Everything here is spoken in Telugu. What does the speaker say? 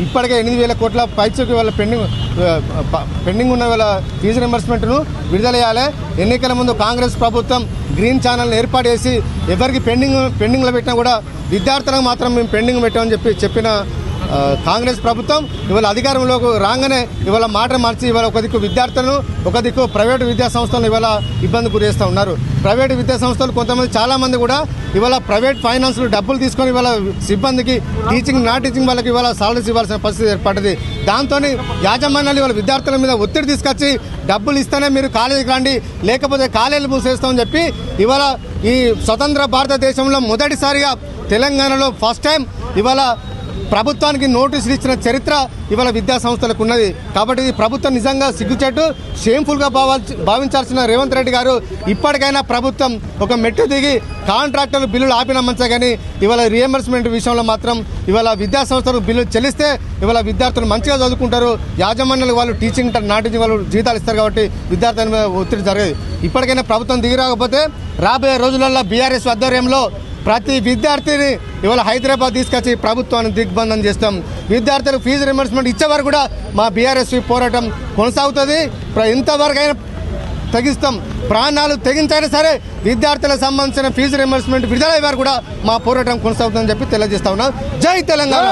ఇప్పటికే 8,000 కోట్ల పైచకి వాళ్ళ పెండింగ్ ఉన్న వాళ్ళ ఫీజు రింబర్స్మెంట్ను విడుదల చేయాలి. ఎన్నికల ముందు కాంగ్రెస్ ప్రభుత్వం గ్రీన్ ఛానల్ని ఏర్పాటు చేసి ఎవరికి పెండింగ్లో పెట్టినా కూడా విద్యార్థులకు మాత్రం మేము పెండింగ్ పెట్టామని చెప్పిన కాంగ్రెస్ ప్రభుత్వం ఇవాళ అధికారంలోకి రాగానే ఇవాళ మాట మార్చి ఇవాళ ఒక దిక్కు విద్యార్థులను ఒక దిక్కు ప్రైవేటు విద్యా సంస్థలను ఇవాళ ఇబ్బంది గురిస్తూ ఉన్నారు. ప్రైవేటు విద్యా సంస్థలు కొంతమంది చాలామంది కూడా ఇవాళ ప్రైవేట్ ఫైనాన్స్లు డబ్బులు తీసుకొని ఇవాళ సిబ్బందికి టీచింగ్ నాన్ టీచింగ్ వాళ్ళకి ఇవాళ సాలరీస్ ఇవ్వాల్సిన పరిస్థితి ఏర్పడింది. దాంతో యాజమాన్యాలు ఇవాళ విద్యార్థుల మీద ఒత్తిడి తీసుకొచ్చి డబ్బులు ఇస్తేనే మీరు కాలేజీకి రండి, లేకపోతే కాలేజీలు మూసేస్తామని చెప్పి ఇవాళ ఈ స్వతంత్ర భారతదేశంలో మొదటిసారిగా తెలంగాణలో ఫస్ట్ టైం ఇవాళ ప్రభుత్వానికి నోటీసులు ఇచ్చిన చరిత్ర ఇవాళ విద్యా సంస్థలకు ఉన్నది. కాబట్టి ఈ ప్రభుత్వం నిజంగా సిగ్గుచేటు షేమ్ఫుల్గా భావించాల్సిన రేవంత్ రెడ్డి గారు ఇప్పటికైనా ప్రభుత్వం ఒక మెట్టు దిగి కాంట్రాక్టర్లు బిల్లులు ఆపిన మంచిగా, కానీ ఇవాళ రియంబర్స్మెంట్ విషయంలో మాత్రం ఇవాళ విద్యా సంస్థలకు బిల్లులు చెల్లిస్తే ఇవాళ విద్యార్థులు మంచిగా చదువుకుంటారు. యాజమాన్యాలు వాళ్ళు టీచింగ్ నాన్ టీచింగ్ వాళ్ళు జీతాలు ఇస్తారు కాబట్టి విద్యార్థుల మీద ఒత్తిడి జరగదు. ఇప్పటికైనా ప్రభుత్వం దిగి రాకపోతే రాబోయే రోజులలో బీఆర్ఎస్ ఆధ్వర్యంలో ప్రతి విద్యార్థిని ఇవాళ హైదరాబాద్ తీసుకొచ్చి ప్రభుత్వాన్ని దిగ్బంధం చేస్తాం. విద్యార్థులకు ఫీజు రింబర్స్మెంట్ ఇచ్చే వరకు కూడా మా బీఆర్ఎస్ పోరాటం కొనసాగుతుంది. ఎంతవరకైనా తెగిస్తాం, ప్రాణాలు తెగించైనా సరే విద్యార్థులకు సంబంధించిన ఫీజు రింబర్స్మెంట్ విడుదల వరకు కూడా మా పోరాటం కొనసాగుతుందని చెప్పి తెలియజేస్తా ఉన్నాం. జై తెలంగాణ.